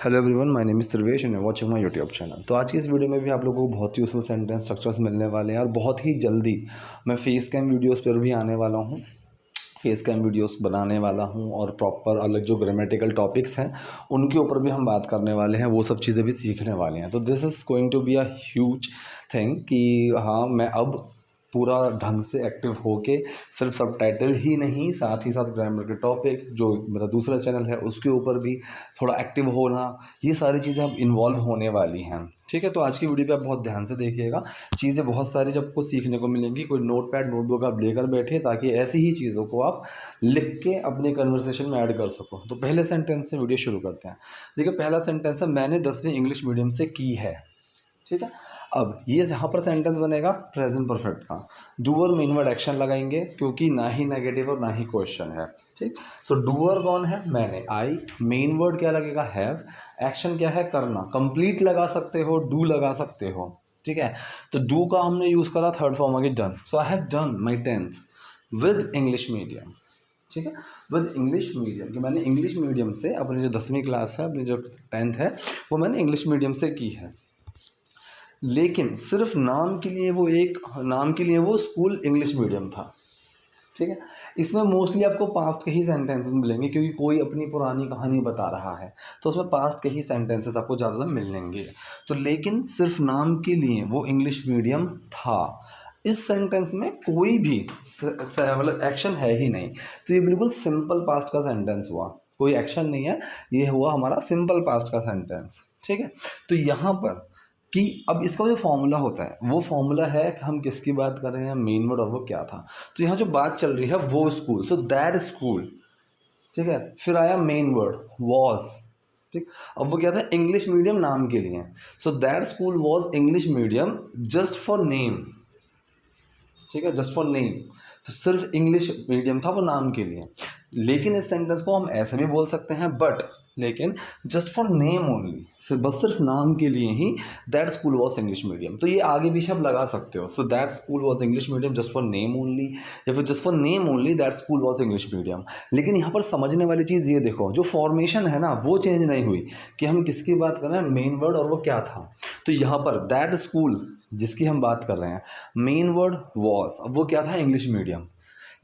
Hello everyone, my name is Trivesh and watching my YouTube channel. तो आज की इस वीडियो में भी आप लोगों को बहुत यूजफुल सेंटेंस स्ट्रक्चर्स मिलने वाले हैं और बहुत ही जल्दी मैं फेस कैम वीडियोस पर भी आने वाला हूँ। फेस कैम वीडियोस बनाने वाला हूँ और प्रॉपर अलग जो ग्रामेटिकल टॉपिक्स हैं उनके ऊपर भी हम बात करने वाले हैं, वो सब चीज़ें भी सीखने वाले हैं। तो this is going to be a huge thing कि हाँ, मैं अब पूरा ढंग से एक्टिव होके सिर्फ सबटाइटल ही नहीं, साथ ही साथ ग्रामर के टॉपिक्स जो मेरा दूसरा चैनल है उसके ऊपर भी थोड़ा एक्टिव होना, ये सारी चीज़ें अब इन्वॉल्व होने वाली हैं। ठीक है, तो आज की वीडियो पे आप बहुत ध्यान से देखिएगा। चीज़ें बहुत सारी जब आपको सीखने को मिलेंगी। कोई नोटपैड नोटबुक आप लेकर बैठे ताकि ऐसी ही चीज़ों को आप लिख के अपने कन्वर्सेशन में ऐड कर सको। तो पहले सेंटेंस से वीडियो शुरू करते हैं। देखिए, पहला सेंटेंस है, मैंने 10वीं इंग्लिश मीडियम से की है। ठीक है, अब ये जहाँ पर सेंटेंस बनेगा प्रेजेंट परफेक्ट का, डूअर मेन वर्ड एक्शन लगाएंगे क्योंकि ना ही नेगेटिव और ना ही क्वेश्चन है। ठीक, सो डूअर कौन है? मैंने, आई। मेन वर्ड क्या लगेगा? हैव। एक्शन क्या है? करना। कंप्लीट लगा सकते हो, डू लगा सकते हो। ठीक है, तो डू का हमने यूज करा थर्ड फॉर्म आगे done. So I have done my 10th with English medium. ठीक है, विद इंग्लिश मीडियम, कि मैंने इंग्लिश मीडियम से अपनी जो 10वीं क्लास है, अपनी जो 10th है, वो मैंने इंग्लिश मीडियम से की है। लेकिन सिर्फ नाम के लिए वो स्कूल इंग्लिश मीडियम था। ठीक है, इसमें मोस्टली आपको पास्ट के ही सेंटेंसेस मिलेंगे क्योंकि कोई अपनी पुरानी कहानी बता रहा है, तो उसमें पास्ट के ही सेंटेंसेस आपको ज़्यादा मिलेंगे। तो लेकिन सिर्फ नाम के लिए वो इंग्लिश मीडियम था। इस सेंटेंस में कोई भी मतलब एक्शन है ही नहीं, तो ये बिल्कुल सिंपल पास्ट का सेंटेंस हुआ। कोई एक्शन नहीं है, ये हुआ हमारा सिंपल पास्ट का सेंटेंस। ठीक है, तो यहाँ पर कि अब इसका जो फॉर्मूला होता है वो फॉर्मूला है कि हम किसकी बात कर रहे हैं, मेन वर्ड, और वो क्या था। तो यहाँ जो बात चल रही है वो स्कूल, सो दैट स्कूल। ठीक है, फिर आया मेन वर्ड वॉज। ठीक, अब वो क्या था? इंग्लिश मीडियम नाम के लिए। सो that school was English medium just for name. ठीक है, जस्ट फॉर नेम, तो सिर्फ इंग्लिश मीडियम था वो नाम के लिए। लेकिन इस सेंटेंस को हम ऐसे भी बोल सकते हैं, बट लेकिन जस्ट फॉर नेम ओनली, सिर्फ नाम के लिए ही that school was English medium. तो ये आगे पीछे आप लगा सकते हो। So that school was English medium just for name only, या फिर just for name only that school was English medium. लेकिन यहाँ पर समझने वाली चीज़ ये देखो, जो फॉर्मेशन है ना वो चेंज नहीं हुई कि हम किसकी बात कर रहे हैं, मेन वर्ड, और वो क्या था। तो यहाँ पर दैट स्कूल जिसकी हम बात कर रहे हैं, मेन वर्ड वॉज, अब वो क्या था? English medium.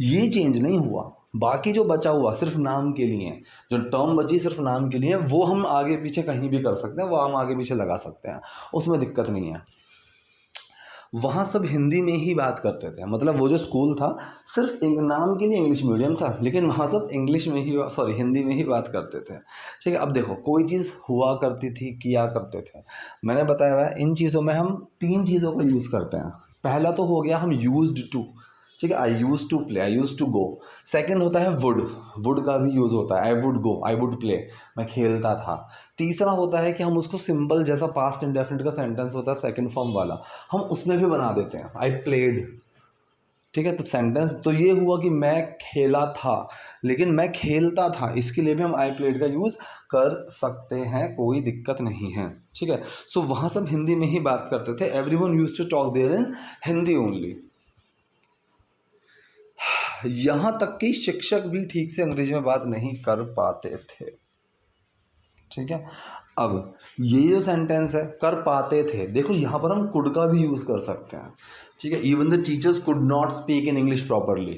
ये चेंज नहीं हुआ। बाकी जो बचा हुआ सिर्फ नाम के लिए, जो टर्म बची सिर्फ नाम के लिए, वो हम आगे पीछे कहीं भी कर सकते हैं, वो हम आगे पीछे लगा सकते हैं, उसमें दिक्कत नहीं है। वहाँ सब हिंदी में ही बात करते थे, मतलब वो जो स्कूल था सिर्फ नाम के लिए इंग्लिश मीडियम था, लेकिन वहाँ सब इंग्लिश में ही, सॉरी, हिंदी में ही बात करते थे। ठीक है, अब देखो, कोई चीज़ हुआ करती थी, किया करते थे, मैंने बताया हुआ है इन चीज़ों में हम 3 चीज़ों का यूज़ करते हैं। पहला तो हो गया हम यूज्ड टू। ठीक है, I use to play, I use to go. Second होता है वुड, वुड का भी यूज़ होता है, I would go, I would play, मैं खेलता था। तीसरा होता है कि हम उसको सिंपल, जैसा पास्ट इंडेफिनिट का सेंटेंस होता है सेकंड फॉर्म वाला, हम उसमें भी बना देते हैं, आई प्लेड। ठीक है, तो सेंटेंस तो ये हुआ कि मैं खेला था, लेकिन मैं खेलता था, इसके लिए भी हम आई प्लेड का यूज़ कर सकते हैं, कोई दिक्कत नहीं है। ठीक है, सो वहाँ सब हिंदी में ही बात करते थे, everyone used to talk there in Hindi only. यहाँ तक कि शिक्षक भी ठीक से अंग्रेजी में बात नहीं कर पाते थे। ठीक है, अब ये जो सेंटेंस है कर पाते थे, देखो यहाँ पर हम कुड का भी यूज़ कर सकते हैं। ठीक है, even the teachers could not speak in English properly.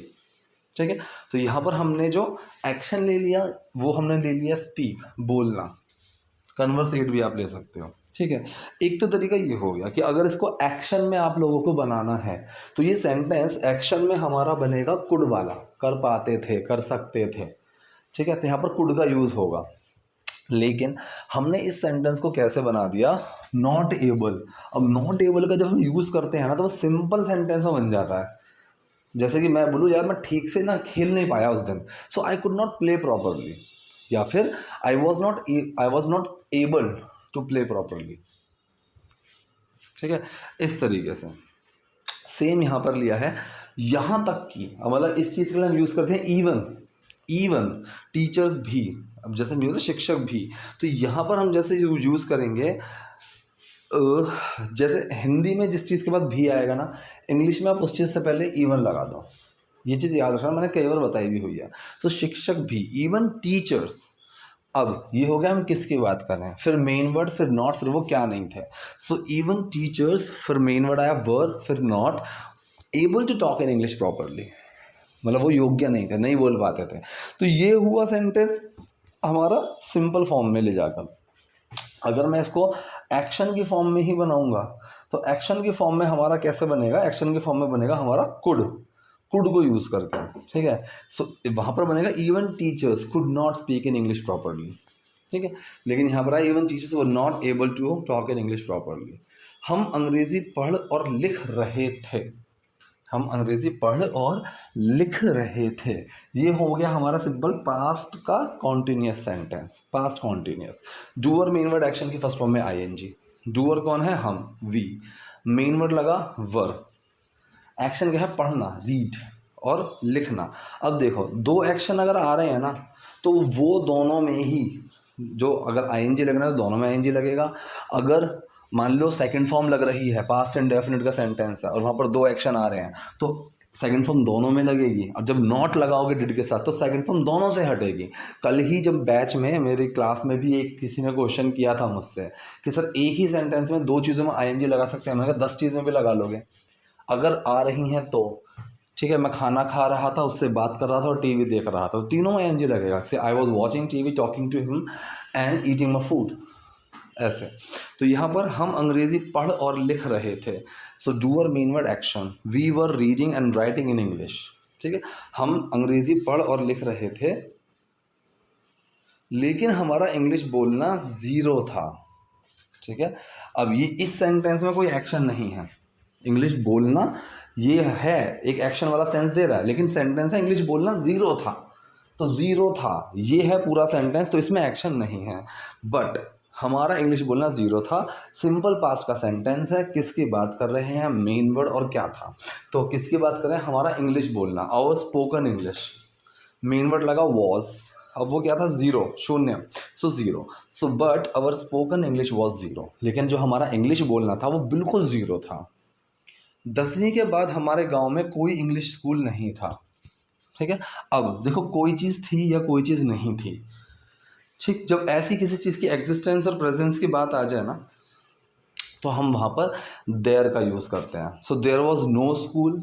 ठीक है, तो यहाँ पर हमने जो एक्शन ले लिया वो हमने ले लिया स्पीक, बोलना। कन्वर्सेट भी आप ले सकते हो। ठीक है, एक तो तरीका ये हो गया कि अगर इसको एक्शन में आप लोगों को बनाना है तो ये सेंटेंस एक्शन में हमारा बनेगा कुड वाला, कर पाते थे, कर सकते थे। ठीक है, तो यहाँ पर कुड का यूज़ होगा। लेकिन हमने इस सेंटेंस को कैसे बना दिया? Not able. अब नॉट एबल का जब हम यूज़ करते हैं ना तो वो सिंपल सेंटेंस में बन जाता है। जैसे कि मैं बोलूँ, यार मैं ठीक से ना खेल नहीं पाया उस दिन, so I could not play properly, या फिर I was not able to play properly. ठीक है, इस तरीके से सेम यहाँ पर लिया है। यहाँ तक कि मतलब इस चीज़ के लिए हम यूज़ करते हैं इवन टीचर्स भी, अब जैसे नहीं होता शिक्षक भी, तो यहाँ पर हम जैसे यूज़ करेंगे, जैसे हिंदी में जिस चीज़ के बाद भी आएगा ना, इंग्लिश में आप उस चीज़ से पहले इवन लगा दो। ये चीज़ याद रखना, मैंने कई बार बताई भी हुई है। तो शिक्षक भी, इवन टीचर्स, अब ये हो गया हम किसकी बात कर रहे हैं, फिर मेन वर्ड, फिर नॉट, फिर वो क्या नहीं थे। सो इवन टीचर्स, फिर मेन वर्ड आया वर, फिर not able to talk in English properly, मतलब वो योग्य नहीं थे, नहीं बोल पाते थे। तो ये हुआ सेंटेंस हमारा सिंपल फॉर्म में ले जाकर। अगर मैं इसको एक्शन की फॉर्म में ही बनाऊंगा तो एक्शन की फॉर्म में हमारा कैसे बनेगा, एक्शन की फॉर्म में बनेगा हमारा कुड, कुड को यूज़ करके, ठीक है। सो वहाँ पर बनेगा even teachers could not speak in English properly, ठीक है। लेकिन यहाँ पर even teachers were not able to talk in English properly. हम अंग्रेज़ी पढ़ और लिख रहे थे, हम अंग्रेज़ी पढ़ और लिख रहे थे, ये हो गया हमारा सिंपल पास्ट का continuous sentence, past continuous. Doer main word action की फर्स्ट फॉर्म में आईएनजी। डूअर कौन है, हम, वी, मेन वर्ड लगा वर, एक्शन क्या है, पढ़ना, रीड, और लिखना। अब देखो दो एक्शन अगर आ रहे हैं ना तो वो दोनों में ही, जो अगर आईएनजी लगना है तो दोनों में आईएनजी लगेगा। अगर मान लो सेकंड फॉर्म लग रही है, पास्ट इंडेफिनिट का सेंटेंस है और वहाँ पर दो एक्शन आ रहे हैं तो सेकंड फॉर्म दोनों में लगेगी। और जब नॉट लगाओगे डिड के साथ तो सेकंड फॉर्म दोनों से हटेगी। कल ही जब बैच में मेरी क्लास में भी एक किसी ने क्वेश्चन किया था मुझसे कि सर एक ही सेंटेंस में दो चीज़ों में आईएनजी लगा सकते हैं, मैंने कहा 10 चीज़ में भी लगा लोगे अगर आ रही हैं तो, ठीक है। मैं खाना खा रहा था, उससे बात कर रहा था और टीवी देख रहा था, तो तीनों में एनजी लगेगा। से I was watching TV, talking to him and eating my food, ऐसे। तो यहाँ पर हम अंग्रेजी पढ़ और लिख रहे थे। So doer main word action, we were reading and writing in English, ठीक है। हम अंग्रेजी पढ़ और लिख रहे थे लेकिन हमारा इंग्लिश बोलना ज़ीरो था, ठीक है। अब ये इस सेंटेंस में कोई एक्शन नहीं है, इंग्लिश बोलना ये है एक एक्शन वाला सेंस दे रहा है, लेकिन सेंटेंस है इंग्लिश बोलना ज़ीरो था, तो ज़ीरो था ये है पूरा सेंटेंस, तो इसमें एक्शन नहीं है। बट हमारा इंग्लिश बोलना ज़ीरो था, सिंपल पास्ट का सेंटेंस है। किसकी बात कर रहे हैं, मेन वर्ड और क्या था, तो किसकी बात कर रहे हैं, हमारा इंग्लिश बोलना, our spoken English. Main word लगा वॉज, अब वो क्या था, ज़ीरो, शून्य, so zero. So but our spoken English was zero, लेकिन जो हमारा इंग्लिश बोलना था वो बिल्कुल ज़ीरो था। 10वीं के बाद हमारे गांव में कोई इंग्लिश स्कूल नहीं था, ठीक है। अब देखो कोई चीज़ थी या कोई चीज़ नहीं थी, ठीक। जब ऐसी किसी चीज़ की एग्जिस्टेंस और प्रेजेंस की बात आ जाए ना तो हम वहाँ पर देयर का यूज़ करते हैं। So there was no school,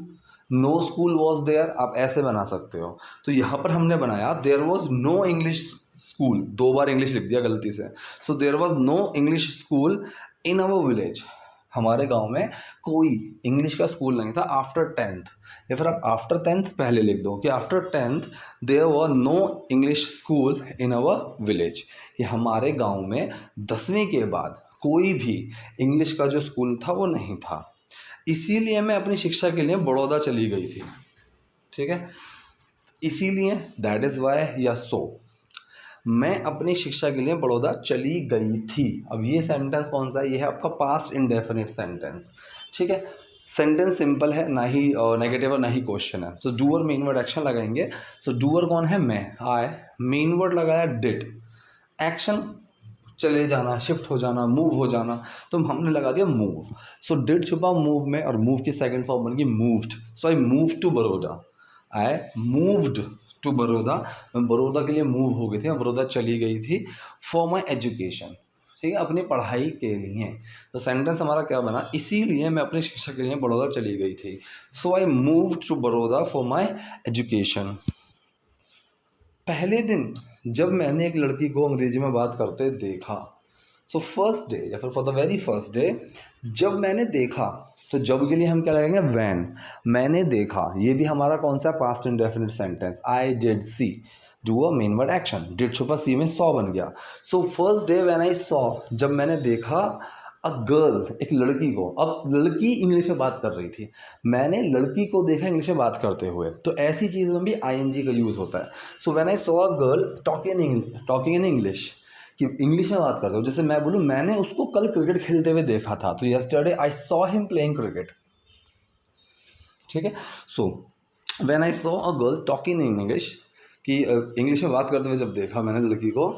no school was there, आप ऐसे बना सकते हो। तो यहाँ पर हमने बनाया there was no English school, 2 बार इंग्लिश लिख दिया गलती से। So there was no English school in our village, हमारे गांव में कोई इंग्लिश का स्कूल नहीं था आफ्टर 10th, या फिर आप आफ्टर 10th पहले लिख दो कि after 10th there were no English school in our village, कि हमारे गांव में 10वीं के बाद कोई भी इंग्लिश का जो स्कूल था वो नहीं था। इसीलिए मैं अपनी शिक्षा के लिए बड़ौदा चली गई थी, ठीक है। इसीलिए दैट इज़ वाई या सो मैं अपनी शिक्षा के लिए बड़ौदा चली गई थी। अब ये सेंटेंस कौन सा है, ये है आपका पास्ट इंडेफिनिट सेंटेंस, ठीक है। सेंटेंस सिंपल है, ना ही नेगेटिव और ना ही क्वेश्चन है। सो डूअर मेन वर्ड एक्शन लगाएंगे। सो डूअर कौन है, मैं, आई, मेन वर्ड लगाया डिड, एक्शन चले जाना, शिफ्ट हो जाना, मूव हो जाना, तो हमने लगा दिया मूव। सो डिड छुपा मूव में और मूव की सेकंड फॉर्म बन गई moved. So I move to Baroda, I moved to Baroda, मैं बड़ौदा के लिए मूव हो गई थी, मैं बड़ौदा चली गई थी फॉर माई एजुकेशन, ठीक है, अपनी पढ़ाई के लिए। तो सेंटेंस हमारा क्या बना, इसीलिए मैं अपनी शिक्षा के लिए बड़ौदा चली गई थी। So I move to Baroda for my education. पहले दिन जब मैंने एक लड़की को अंग्रेजी में बात करते देखा, सो फर्स्ट डे या फिर for the very first day, जब मैंने देखा, तो जब के लिए हम क्या लगाएंगे, वैन, मैंने देखा, ये भी हमारा कौन सा past indefinite sentence, I did see, do a main word action, did छुपा सी में सॉ बन गया। So first day when I saw, जब मैंने देखा अ गर्ल, एक लड़की को। अब लड़की इंग्लिश में बात कर रही थी, मैंने लड़की को देखा इंग्लिश में बात करते हुए, तो ऐसी चीज़ों में भी आईएनजी का यूज़ होता है। So when I saw a girl talking in English, कि इंग्लिश में बात करते हो, जैसे मैं बोलूँ मैंने उसको कल क्रिकेट खेलते हुए देखा था, तो yesterday I saw him playing cricket, ठीक है। So when I saw a girl talking in English, कि इंग्लिश में बात करते हुए जब देखा मैंने लड़की को,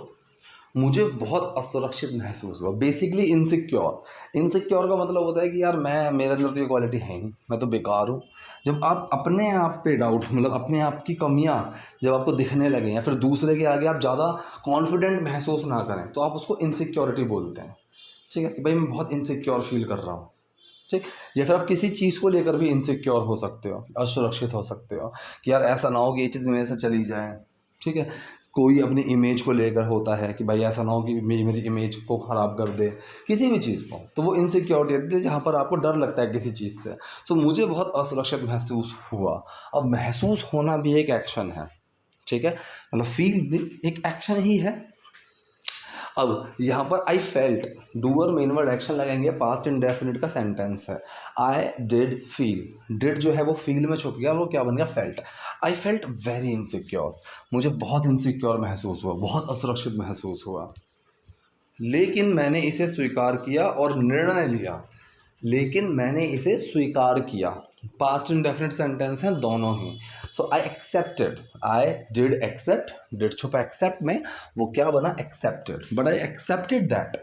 मुझे बहुत असुरक्षित महसूस हुआ। बेसिकली इनसिक्योर का मतलब होता है कि यार मैं, मेरे अंदर तो ये क्वालिटी है ही नहीं, मैं तो बेकार हूँ। जब आप अपने आप पे डाउट, मतलब अपने आप की कमियाँ जब आपको दिखने लगें या फिर दूसरे के आगे आप ज़्यादा कॉन्फिडेंट महसूस ना करें, तो आप उसको इनसिक्योरिटी बोलते हैं। ठीक है कि भाई मैं बहुत इनसिक्योर फील कर रहा हूँ। ठीक। या फिर आप किसी चीज़ को लेकर भी इनसिक्योर हो सकते हो, असुरक्षित हो सकते हो कि यार ऐसा ना हो कि ये चीज़ मेरे से चली जाए। ठीक है। कोई अपनी इमेज को लेकर होता है कि भाई ऐसा ना हो कि मेरी इमेज को ख़राब कर दे, किसी भी चीज़ को, तो वो इनसिक्योरिटी होती है जहाँ पर आपको डर लगता है किसी चीज़ से। तो मुझे बहुत असुरक्षित महसूस हुआ। अब महसूस होना भी एक एक्शन है। ठीक है, मतलब फील भी एक एक्शन ही है। अब यहाँ पर I felt, doer main word action लगाएंगे, पास्ट इंडेफिनिट का सेंटेंस है। आई डिड फील, डिड जो है वो फील में छुप गया, वो क्या बन गया, felt. I felt very insecure, मुझे बहुत इनसिक्योर महसूस हुआ, बहुत असुरक्षित महसूस हुआ। लेकिन मैंने इसे स्वीकार किया और निर्णय लिया। लेकिन मैंने इसे स्वीकार किया, पास्ट इंडेफिनिट सेंटेंस हैं दोनों ही। So I accepted, I did accept, did छुपा एक्सेप्ट में, वो क्या बना, accepted. But I accepted that,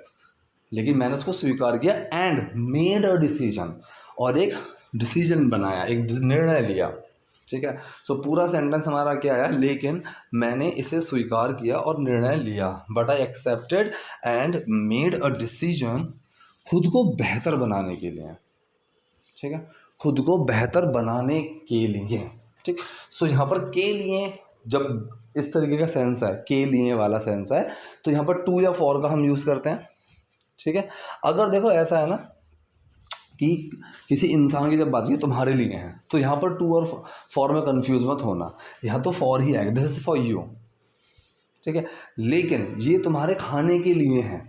लेकिन मैंने उसको स्वीकार किया। एंड मेड अ डिसीजन, और एक डिसीजन बनाया, एक निर्णय लिया। ठीक है। सो पूरा सेंटेंस हमारा क्या है, लेकिन मैंने इसे स्वीकार किया और निर्णय लिया। But I accepted and made a decision, खुद को बेहतर बनाने के लिए। ठीक है, खुद को बेहतर बनाने के लिए। ठीक। सो यहाँ पर के लिए जब इस तरीके का सेंस है, के लिए वाला सेंस है, तो यहाँ पर टू या फॉर का हम यूज़ करते हैं। ठीक है। अगर देखो ऐसा है ना कि किसी इंसान की जब बात की तुम्हारे लिए है, तो यहाँ पर टू और फॉर में कंफ्यूज मत होना, यहाँ तो फॉर ही आएगा, दिस इज फॉर यू। ठीक है। लेकिन ये तुम्हारे खाने के लिए है,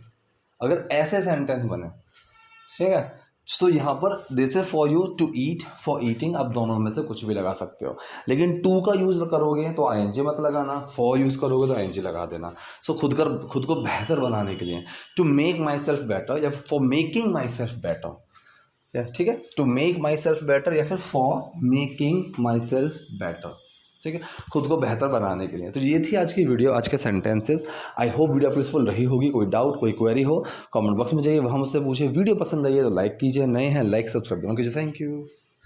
अगर ऐसे सेंटेंस बने। ठीक है। सो यहाँ पर this is for you to eat, for eating, आप दोनों में से कुछ भी लगा सकते हो। लेकिन टू का यूज़ करोगे तो आईएनजी मत लगाना, फॉर यूज़ करोगे तो आईएनजी लगा देना। सो खुद को बेहतर बनाने के लिए, to make my self better या for making my self better. या ठीक है, to make my self better या फिर for making my self better. ठीक है, खुद को बेहतर बनाने के लिए। तो ये थी आज की वीडियो, आज के सेंटेंसेस। आई होप वीडियो आपको यूजफुल रही होगी। कोई डाउट, कोई क्वेरी हो, कमेंट बॉक्स में जाइए, वहाँ मुझसे पूछिए। वीडियो पसंद आई है तो लाइक कीजिए, नए हैं लाइक सब्सक्राइब दोनों कीजिए। Thank you.